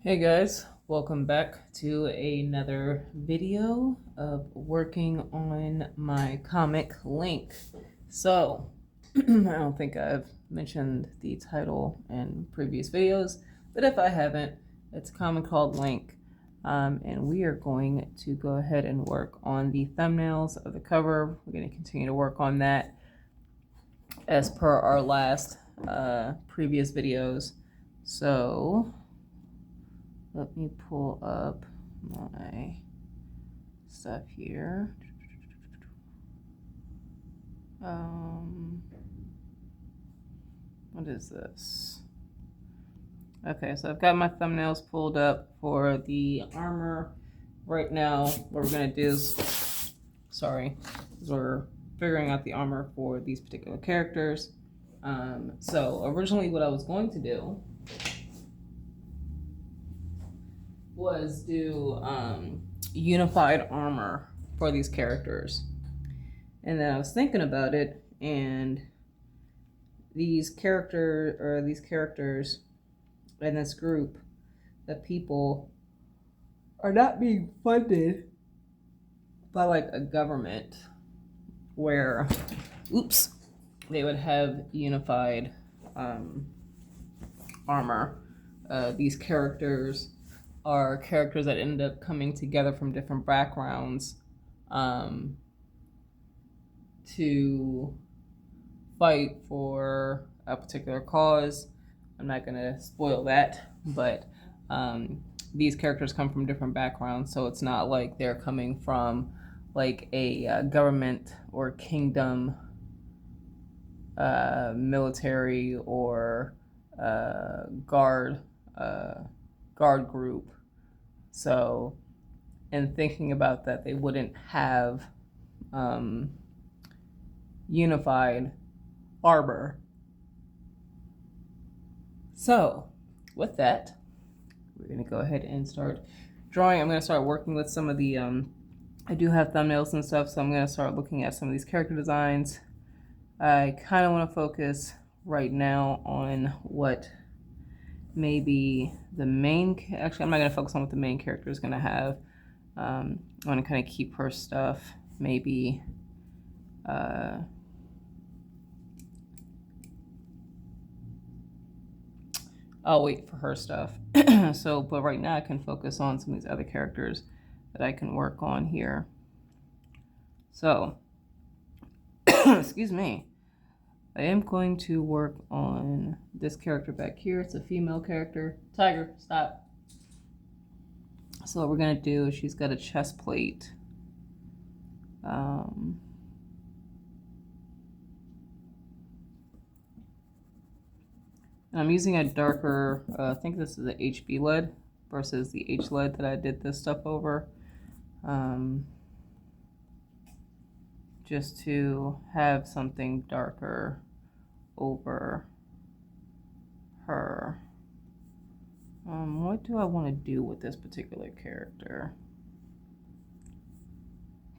Hey guys, welcome back to another video of working on my comic Lynk. So, I don't think I've mentioned the title in previous videos, but if I haven't, it's a comic called Lynk. And we are going to go ahead and work on the thumbnails of the cover. We're going to continue to work on that as per our last previous videos. So, let me pull up my stuff here. What is this? Okay, so I've got my thumbnails pulled up for the armor. Right now, what we're gonna do is, we're figuring out the armor for these particular characters. So originally what I was going to do was do unified armor for these characters. And then I was thinking about it, and these characters in this group of people are not being funded by like a government where they would have unified armor. These characters are characters that end up coming together from different backgrounds to fight for a particular cause. I'm not going to spoil that, but these characters come from different backgrounds, so it's not like they're coming from like a government or kingdom, military or guard group. So in thinking about that, they wouldn't have unified armor. So with that, we're gonna go ahead and start drawing. I'm gonna start working with some of the I do have thumbnails and stuff, so I'm gonna start looking at some of these character designs. I kind of want to focus right now on what maybe the main, actually I'm not gonna focus on what the main character is gonna have. I want to kind of keep her stuff, maybe I'll wait for her stuff. So, but right now I can focus on some of these other characters that I can work on here. So, excuse me. I am going to work on this character back here. It's a female character. Tiger, stop. So what we're gonna do is she's got a chest plate. I'm using a darker, I think this is a HB lead versus the H lead that I did this stuff over. Just to have something darker over her. What do I want to do with this particular character?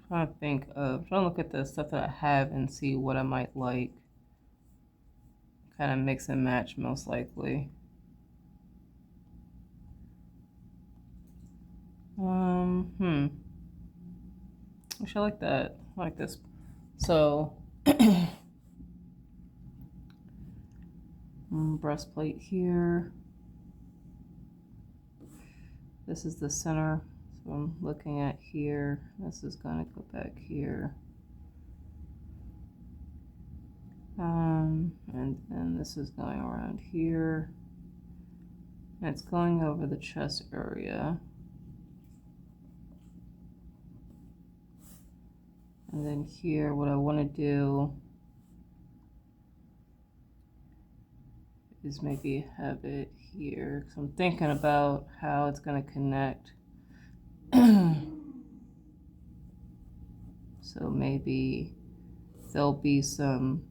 I'm trying to look at the stuff that I have and see what I might like. Kind of mix and match, most likely. Actually, I like that. I like this. So, breastplate here. This is the center. So I'm looking at here. This is going to go back here. And then this is going around here. And it's going over the chest area. And then here, what I want to do is maybe have it here, because I'm thinking about how it's going to connect. So maybe there'll be some,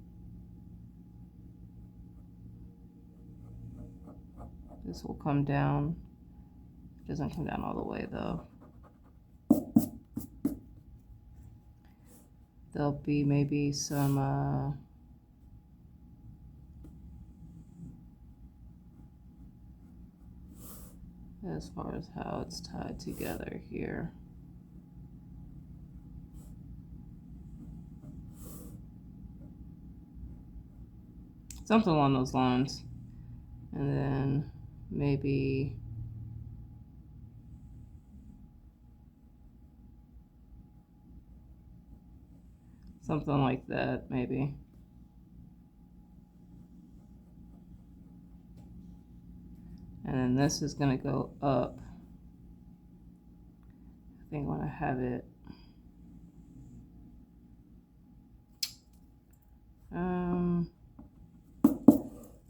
this will come down. It doesn't come down all the way though. There'll be maybe some as far as how it's tied together here. Something along those lines. And then maybe something like that, maybe. And then this is going to go up. I think I want to have it.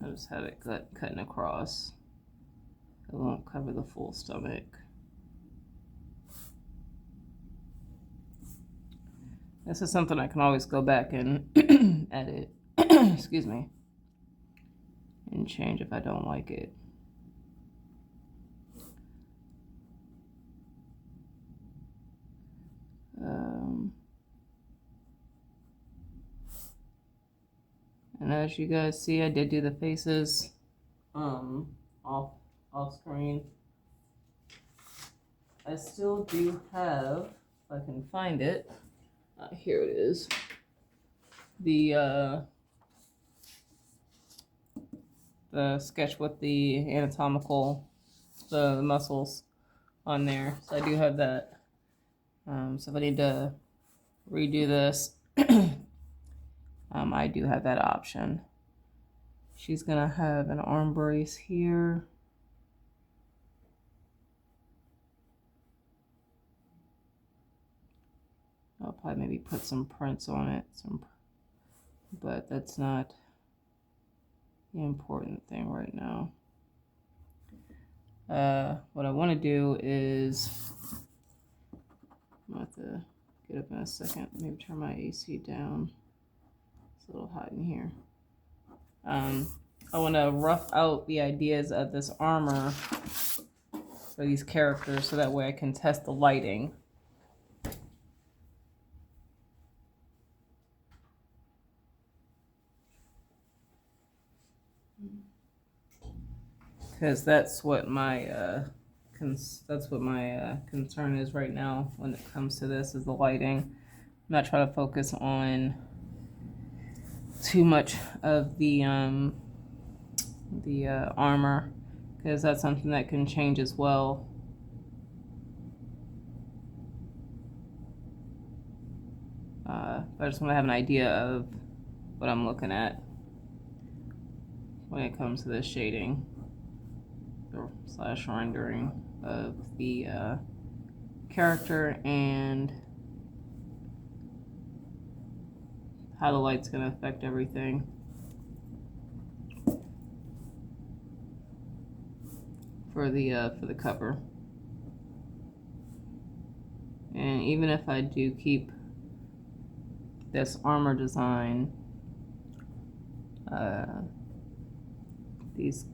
I'll just have it cutting across. It won't cover the full stomach. This is something I can always go back and edit, excuse me, and change if I don't like it. And as you guys see, I did do the faces off screen. I still do have, if I can find it, here it is, the sketch with the anatomical, the muscles on there. So I do have that. So if I need to redo this, I do have that option. She's gonna have an arm brace here. I'll probably maybe put some prints on it, but that's not the important thing right now. What I want to do is, I'm gonna have to get up in a second, maybe turn my AC down. It's a little hot in here. I want to rough out the ideas of this armor for these characters so that way I can test the lighting. Because that's what my concern is right now when it comes to this, is the lighting. I'm not trying to focus on too much of the armor, because that's something that can change as well. But I just want to have an idea of what I'm looking at when it comes to the shading / rendering of the character and how the light's going to affect everything. For the cover. And even if I do keep this armor design, these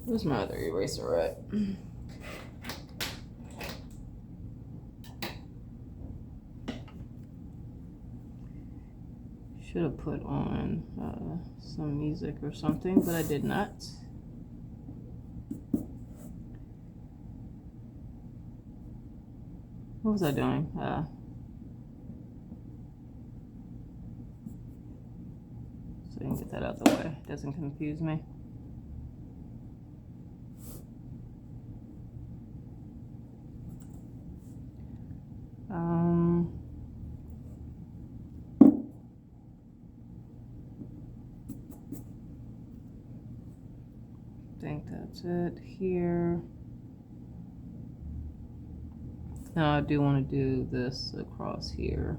where's my other eraser at? Should have put on some music or something, but I did not. What was I doing? So I can get that out the way. It doesn't confuse me. I think that's it here. Now I do want to do this across here.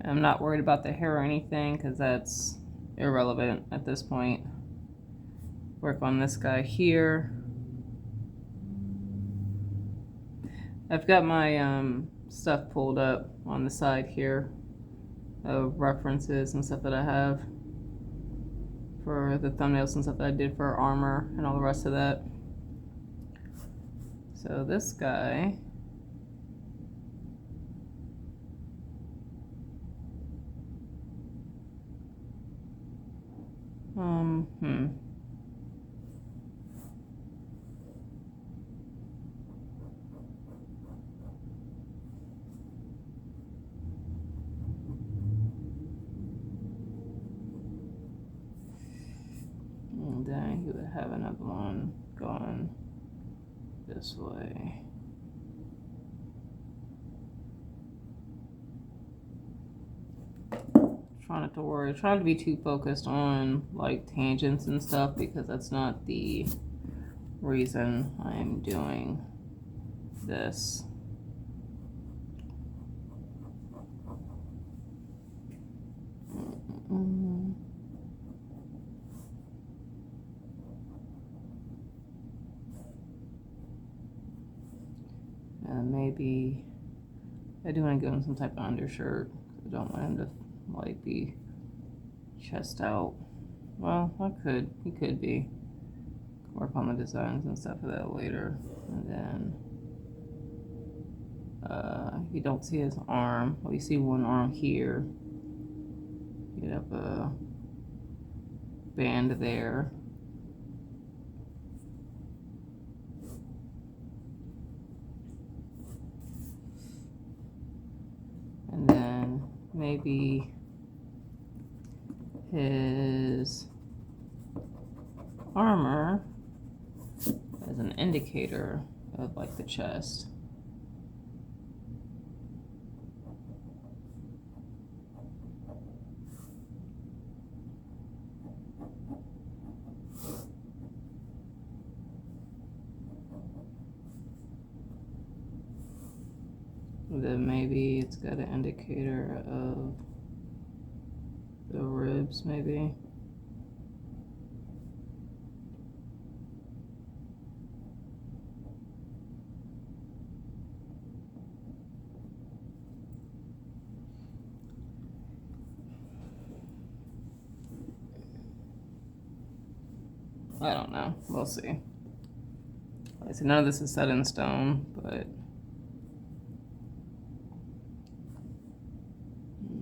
I'm not worried about the hair or anything because that's irrelevant at this point. Work on this guy here. I've got my stuff pulled up on the side here of references and stuff that I have for the thumbnails and stuff that I did for armor and all the rest of that. So this guy, and then he would have another one going this way. Trying not to worry, trying to be too focused on like tangents and stuff, because that's not the reason I'm doing this. And maybe I do want to give him some type of undershirt. I don't want him to like be chest out. Well, he could be. Work on the designs and stuff of that later. And then you don't see his arm. Well, you see one arm here. Get up a band there. And then maybe his armor as an indicator of like the chest. Then maybe it's got an indicator of the ribs, maybe. I don't know. We'll see. Like I said, none of this is set in stone, but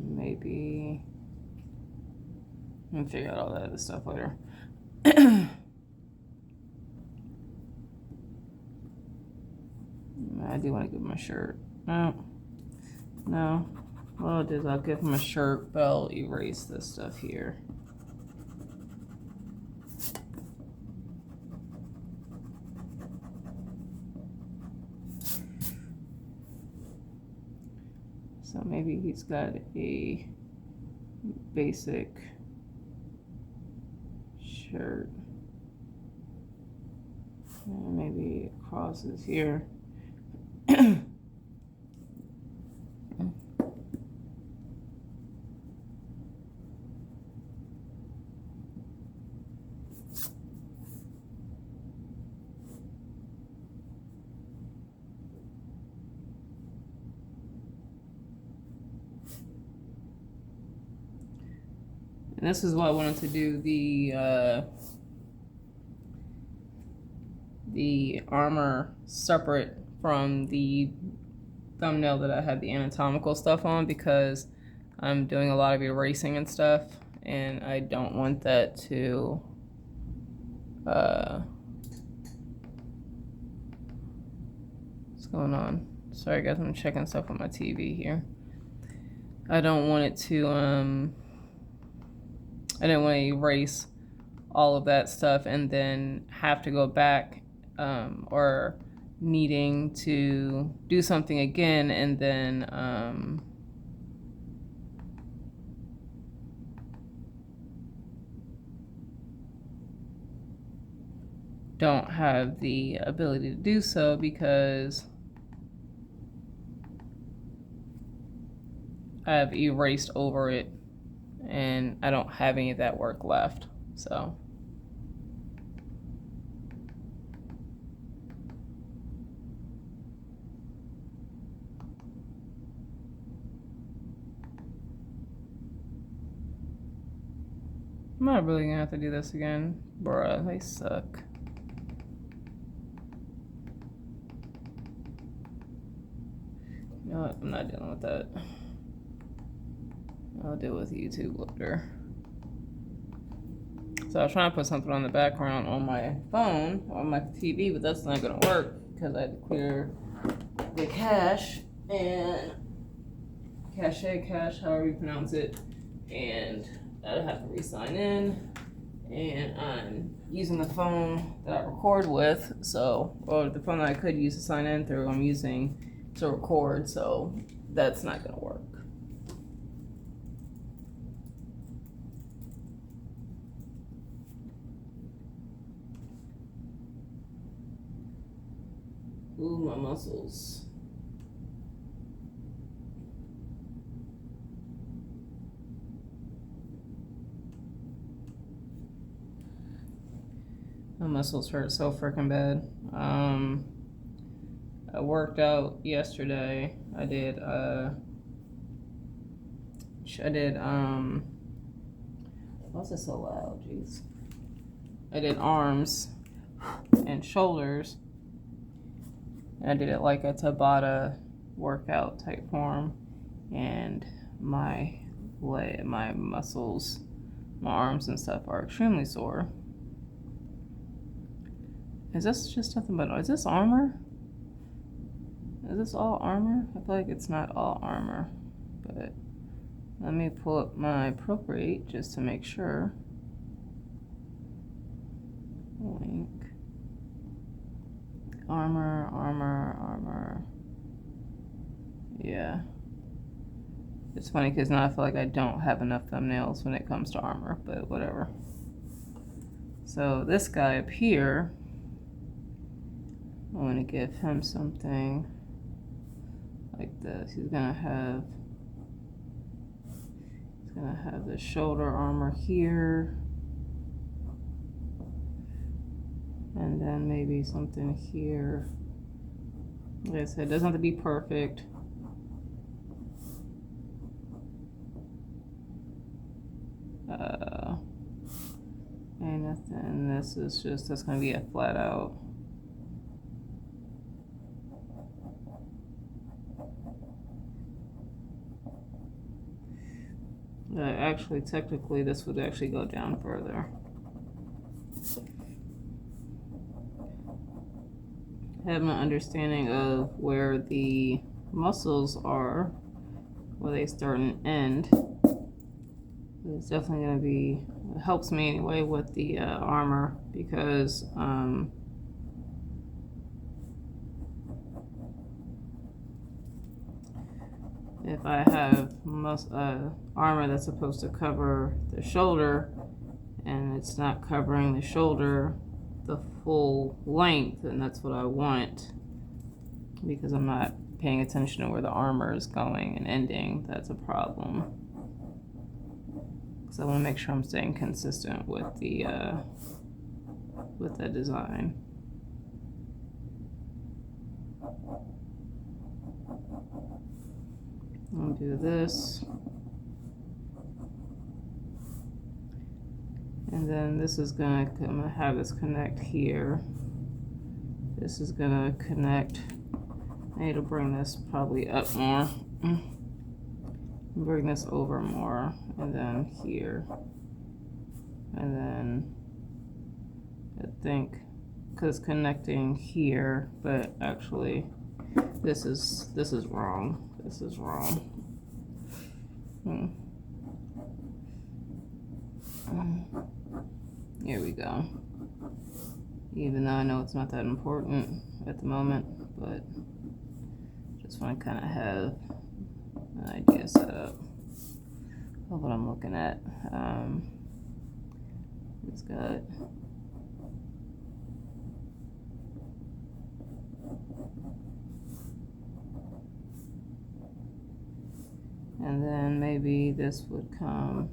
maybe we'll figure out all that other stuff later. I do want to give him a shirt. No. What I'll do is I'll give him a shirt, but I'll erase this stuff here. So maybe he's got a basic shirt. And maybe it crosses here. And this is why I wanted to do the armor separate from the thumbnail that I had the anatomical stuff on, because I'm doing a lot of erasing and stuff, and I don't want that to what's going on? Sorry guys, I'm checking stuff on my TV here. I don't want it to I didn't want to erase all of that stuff and then have to go back or needing to do something again and then don't have the ability to do so because I've erased over it and I don't have any of that work left. So I'm not really gonna have to do this again. Bruh, they suck. You know what? I'm not dealing with that. I'll deal with YouTube later. So I was trying to put something on the background on my phone, on my TV, but that's not gonna work because I had to clear the cache and cache, however you pronounce it, and I have to re-sign in. And I'm using the phone that I record with, or the phone that I could use to sign in through, I'm using to record, so that's not gonna work. Ooh, my muscles. My muscles hurt so freaking bad. I worked out yesterday. Why is it so loud? Jeez. I did arms and shoulders. And I did it like a Tabata workout type form. And my muscles, my arms and stuff are extremely sore. Is this just nothing but, is this armor? Is this all armor? I feel like it's not all armor, but let me pull up my appropriate just to make sure. Link. Armor. Yeah. It's funny because now I feel like I don't have enough thumbnails when it comes to armor, but whatever. So this guy up here, I want to give him something like this. He's gonna have the shoulder armor here, and then maybe something here. Like I said, it doesn't have to be perfect. And nothing. This is just, that's gonna be a flat out. Actually, technically, this would actually go down further. Have an understanding of where the muscles are, where they start and end. It's definitely going to be, it helps me anyway with the armor, because if I have armor that's supposed to cover the shoulder and it's not covering the shoulder the full length, and that's what I want, because I'm not paying attention to where the armor is going and ending. That's a problem. So I want to make sure I'm staying consistent with the design. I'll do this, and then this is I'm gonna have this connect here. This is gonna connect. I need to bring this probably up more. Bring this over more, and then here, and then I think, because connecting here, but actually this is wrong. This is wrong. Here we go. Even though I know it's not that important at the moment, but just want to kind of have an idea set up of what I'm looking at. It's got and then maybe this would come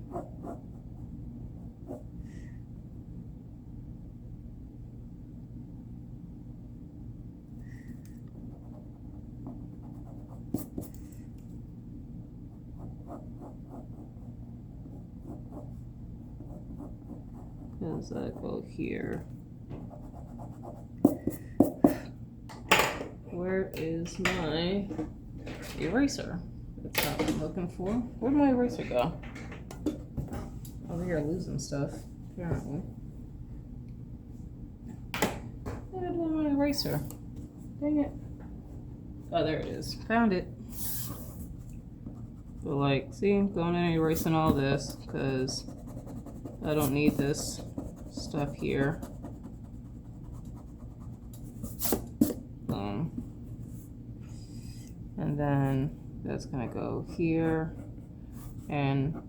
does that go here? Where is my eraser? That's not what I'm looking for. Where'd my eraser go? Over here losing stuff, apparently. What did I do with my eraser? Dang it. Oh, there it is. Found it. So, like, see, I'm going in and erasing all this because I don't need this stuff here. And then that's gonna go here. And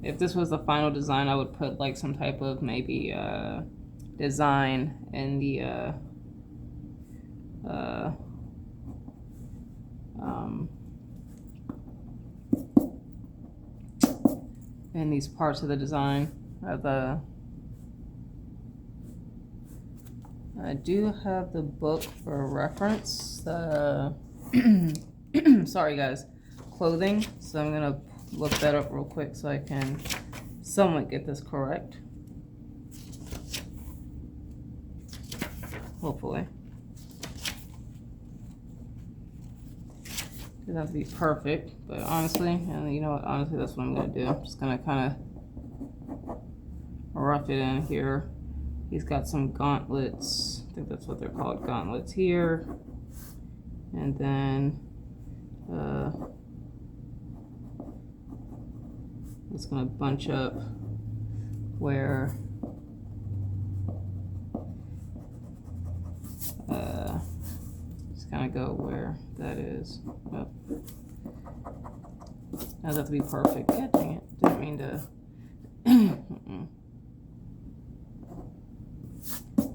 if this was the final design, I would put like some type of maybe design in the in these parts of the design of the. I do have the book for reference. Sorry guys, clothing. So I'm gonna look that up real quick so I can somewhat get this correct. Hopefully. Doesn't have to be perfect, but honestly, and you know what, honestly that's what I'm gonna do. I'm just gonna kind of rough it in here. He's got some gauntlets. I think that's what they're called, gauntlets here. And then it's gonna bunch up where it's gonna go where that is. Oh. Doesn't have to be perfect. God dang it. Didn't mean to.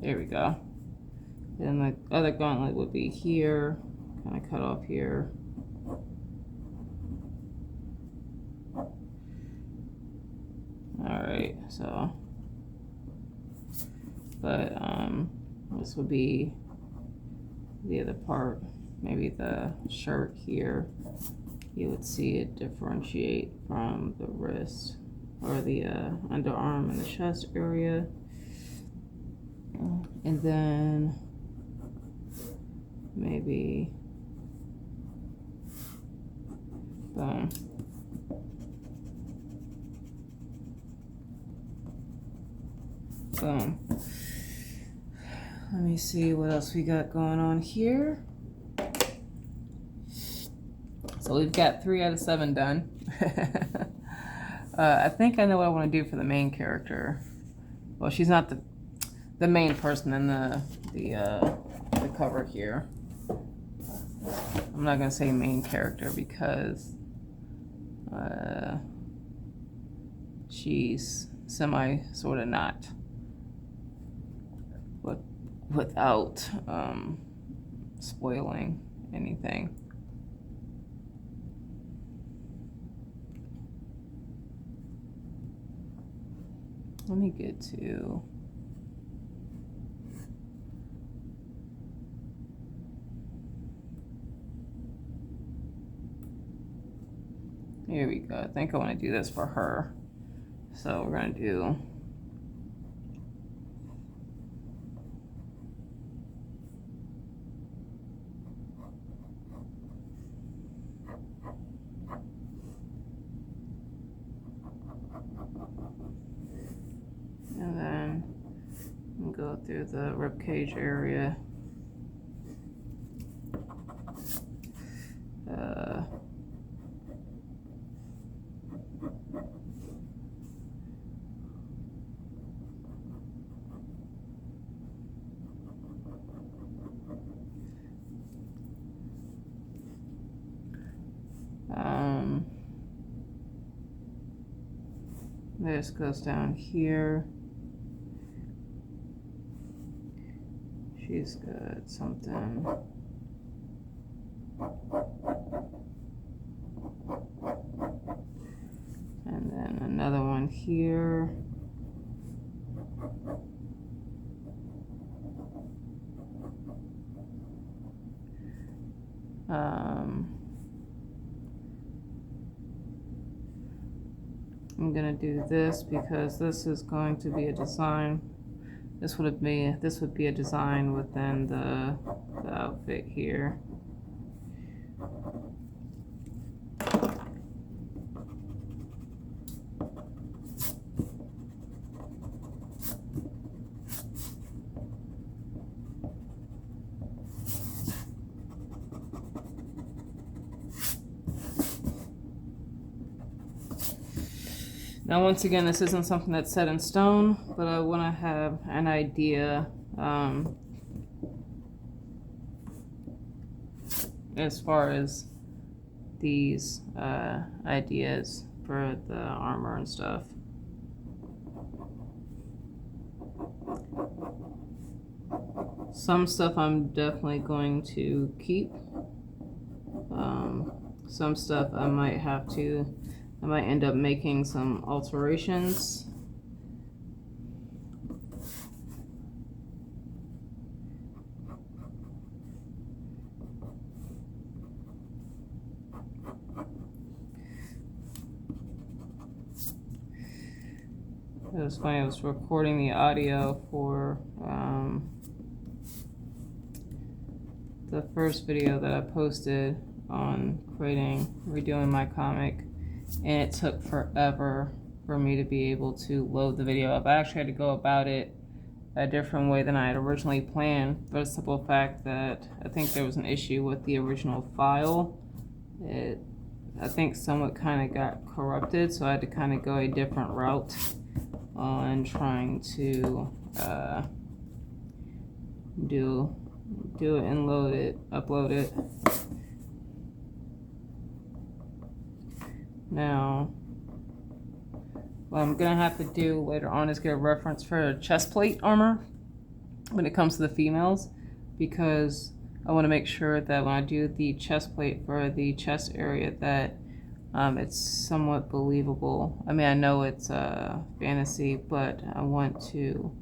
There we go. Then the other gauntlet would be here. Kind of cut off here. Alright, so. But this would be the other part. Maybe the shirt here. You would see it differentiate from the wrist or the underarm and the chest area. And then maybe boom. Boom. Let me see what else we got going on here. So we've got 3 out of 7 done. I think I know what I want to do for the main character. Well, she's not the main person in the cover here. I'm not gonna say main character because she's sort of not, but without spoiling anything. Let me get to. Here we go. I think I want to do this for her. So we're going to do. And then we'll go through the ribcage area. This goes down here. She's got something. And then another one here. I'm gonna do this because this is going to be a design. This would be a design within the outfit here. Now, once again, this isn't something that's set in stone, but I want to have an idea as far as these ideas for the armor and stuff. Some stuff I'm definitely going to keep. Some stuff I might end up making some alterations. It was funny, I was recording the audio for the first video that I posted on redoing my comic, and it took forever for me to be able to load the video up. I actually had to go about it a different way than I had originally planned, for the simple fact that I think there was an issue with the original file. I think somewhat kind of got corrupted, so I had to kind of go a different route on trying to do it and upload it. Now, what I'm gonna have to do later on is get a reference for chest plate armor when it comes to the females, because I want to make sure that when I do the chest plate for the chest area that it's somewhat believable. I mean, I know it's fantasy, but I want to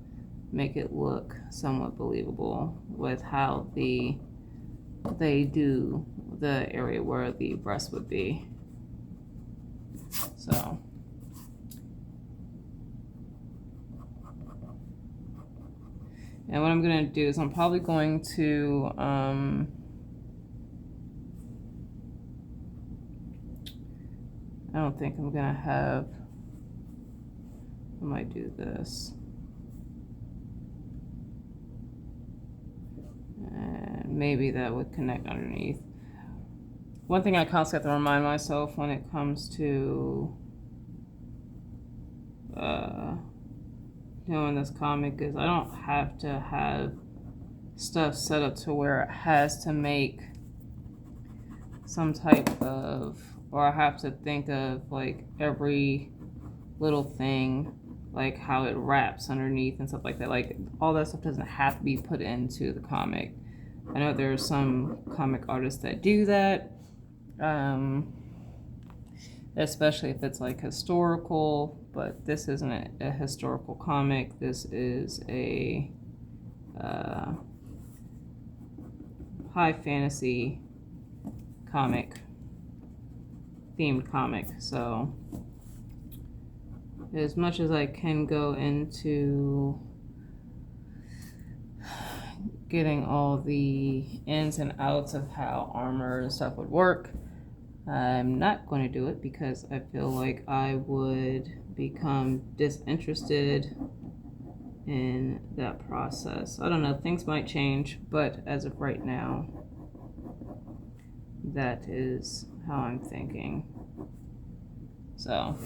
make it look somewhat believable with how they do the area where the breast would be. So and what I'm going to do is I'm probably going to I don't think I'm going to have, I might do this. And maybe that would connect underneath. One thing I constantly have to remind myself when it comes to doing this comic is I don't have to have stuff set up to where it has to make some type of, or I have to think of like every little thing, like how it wraps underneath and stuff like that. Like all that stuff doesn't have to be put into the comic. I know there's some comic artists that do that, especially if it's like historical, but this isn't a historical comic. This is a high fantasy comic, themed comic. So as much as I can go into getting all the ins and outs of how armor and stuff would work, I'm not going to do it because I feel like I would become disinterested in that process. I don't know, things might change, but as of right now, that is how I'm thinking. So,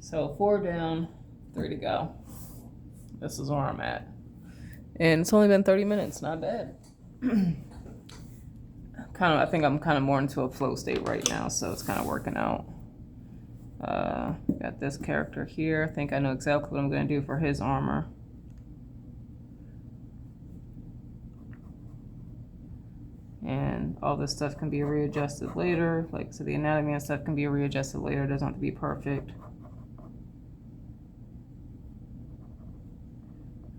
So 4 down, 3 to go. This is where I'm at. And it's only been 30 minutes, not bad. I think I'm kind of more into a flow state right now, so it's kind of working out. Got this character here. I think I know exactly what I'm going to do for his armor. And all this stuff can be readjusted later. Like, so the anatomy and stuff can be readjusted later. It doesn't have to be perfect.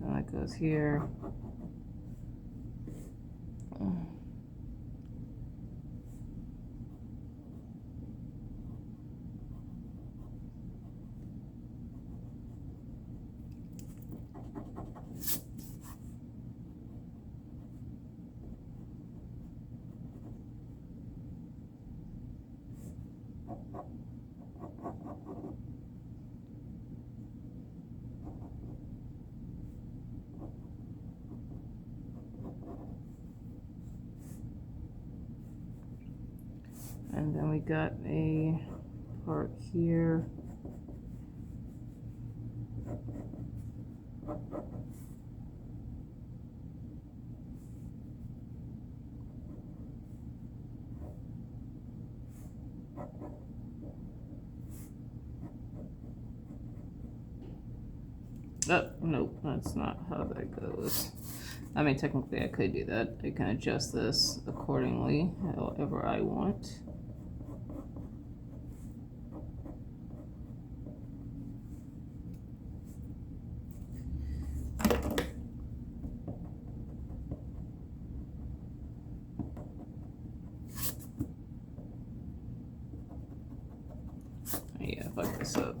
And that goes here. And then we got a part here. Oh, nope, that's not how that goes. I mean, technically I could do that. I can adjust this accordingly, however I want. Yeah, fuck this up.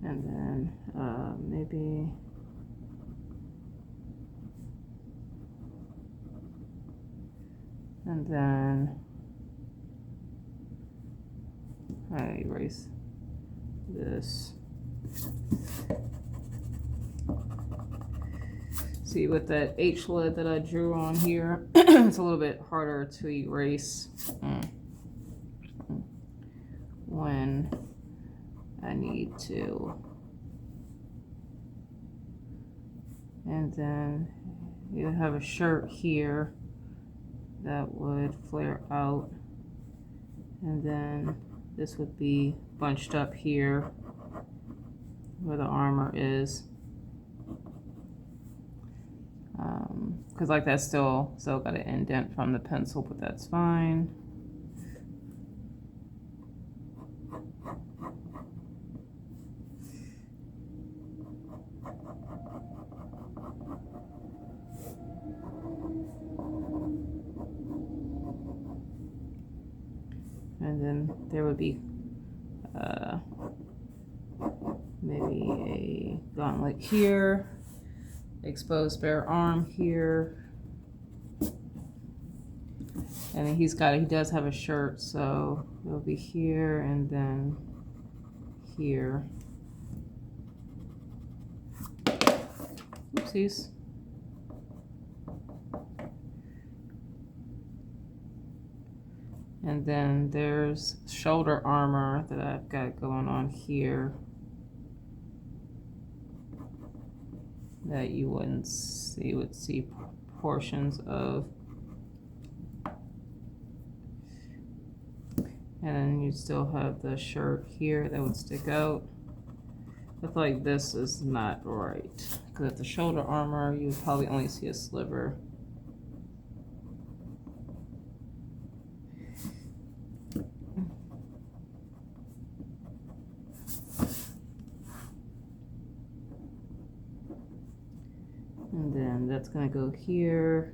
And then maybe and then I erase this. See, with that H lid that I drew on here, it's a little bit harder to erase when I need to. And then you have a shirt here that would flare out, and then this would be bunched up here where the armor is, because like that's still got an indent from the pencil, but that's fine. And then there would be maybe a gauntlet here, exposed bare arm here, and then he does have a shirt, so it'll be here and then here. Oopsies. And then there's shoulder armor that I've got going on here that you wouldn't see. You would see portions of. And then you still have the shirt here that would stick out. I feel like this is not right, because at the shoulder armor you would probably only see a sliver. And then that's gonna go here,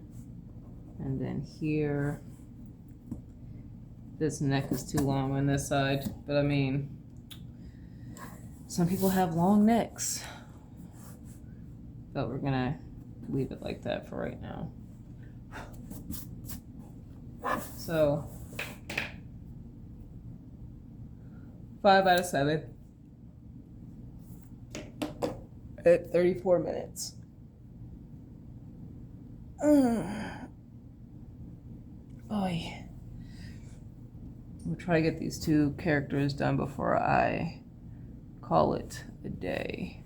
and then here. This neck is too long on this side, but I mean, some people have long necks. But we're gonna leave it like that for right now. So, 5 out of 7 at 34 minutes. Oh, yeah. We'll try to get these two characters done before I call it a day.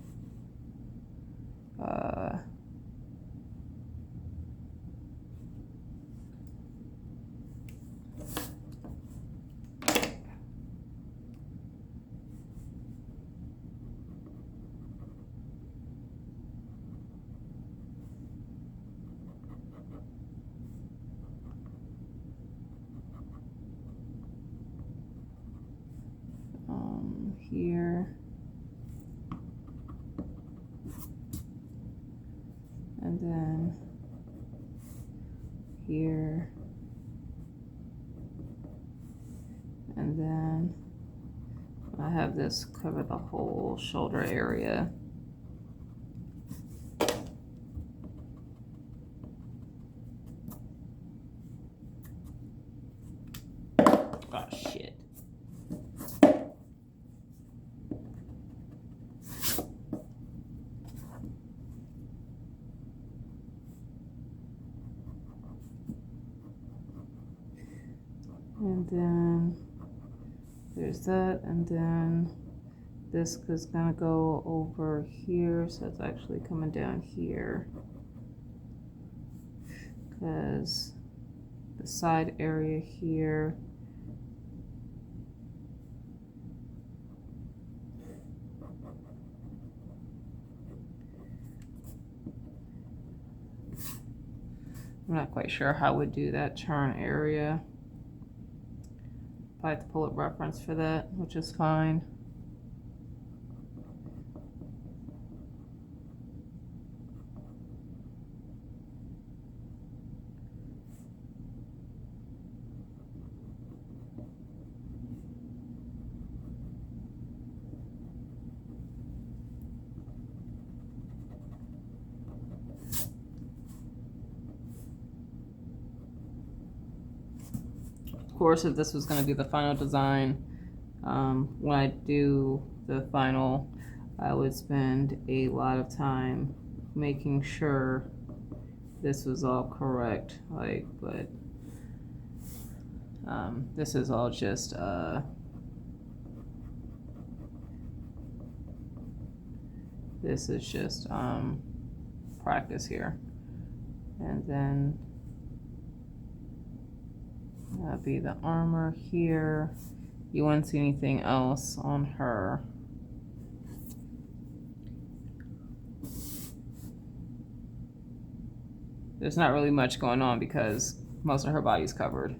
Here. And then here. And then I have this cover the whole shoulder area. Oh, shit. And then there's that, and then this is gonna go over here, so it's actually coming down here, because the side area here I'm not quite sure how I would do that turn area. I have to pull up reference for that, which is fine. Of course, if this was going to be the final design, when I do the final, I would spend a lot of time making sure this was all correct. But this is all just practice here, and then that'll be the armor here. You won't see anything else on her. There's not really much going on because most of her body's covered.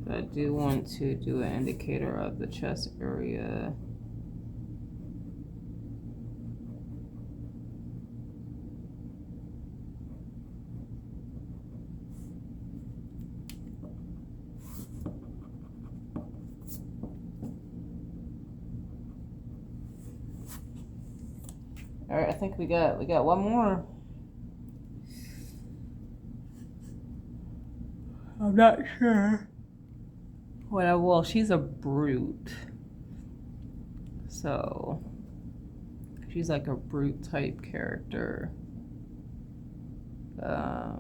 But I do want to do an indicator of the chest area. All right, I think we got one more. I'm not sure. Well, she's a brute, so she's like a brute type character. I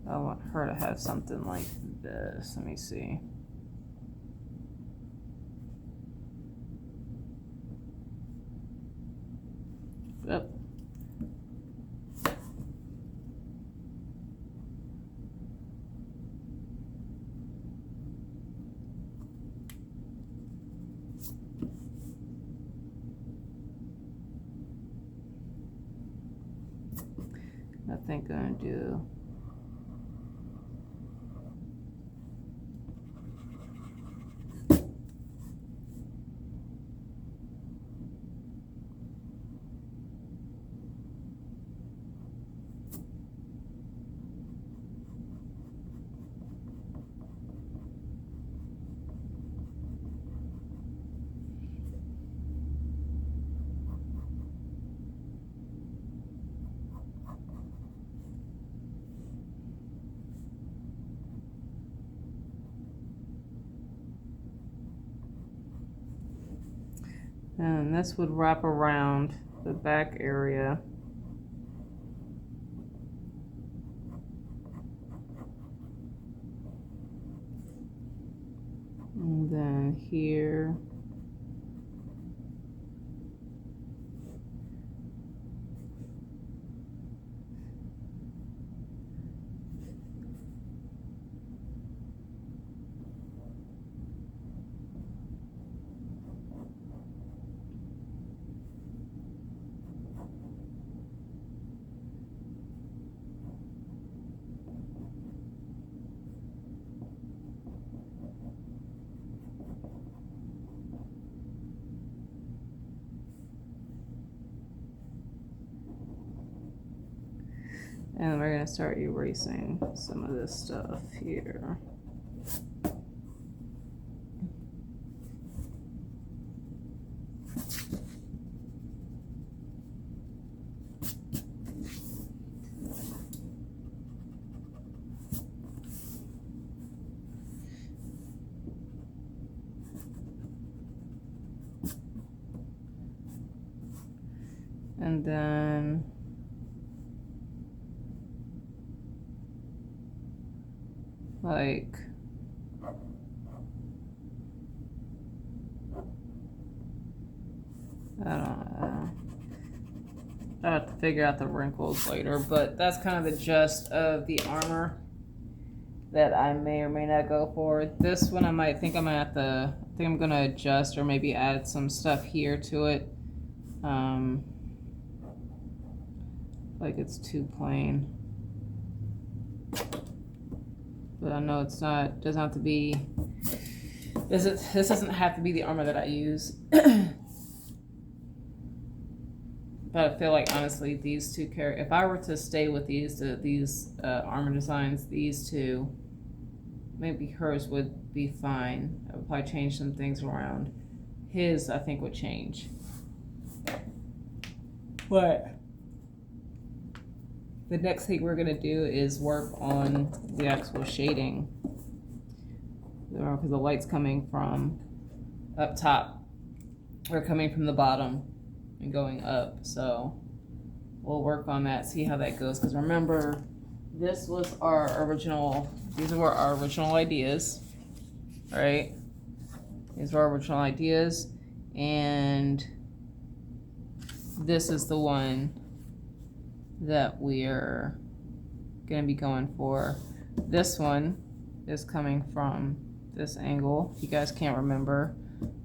want her to have something like this. Let me see. Yep. I think I'm gonna do and this would wrap around the back area. here. And we're going to start erasing some of this stuff here. And then like I don't know. I have to figure out the wrinkles later, but that's kind of the gist of the armor that I may or may not go for. This one I might think I'm gonna have to, I think I'm gonna adjust or maybe add some stuff here to it. Like it's too plain. But I know it's not, doesn't have to be, this doesn't have to be the armor that I use. But I feel like honestly these two if I were to stay with these armor designs, these two, maybe hers would be fine. I would probably change some things around. His I think would change. But the next thing we're gonna do is work on the actual shading. Because the light's coming from up top, or coming from the bottom and going up. So we'll work on that, see how that goes. Because remember, this was our original, these were our original ideas, right? These were our original ideas. And this is the one that we're gonna be going for. This one is coming from this angle, if you guys can't remember.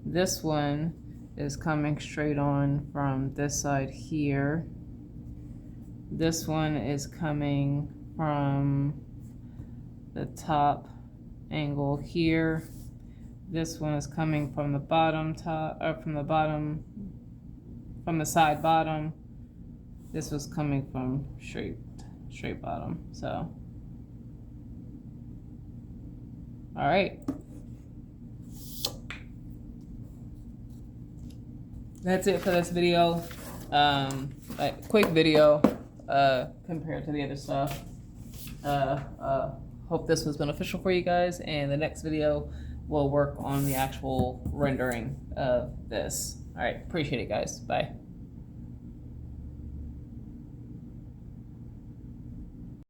This one is coming straight on from this side here. This one is coming from the top angle here. This one is coming from the bottom top, or from the bottom, from the side bottom. This was coming from straight bottom. So, all right. That's it for this video. A quick video compared to the other stuff. Hope this was beneficial for you guys. And the next video, we'll work on the actual rendering of this. All right, appreciate it, guys. Bye.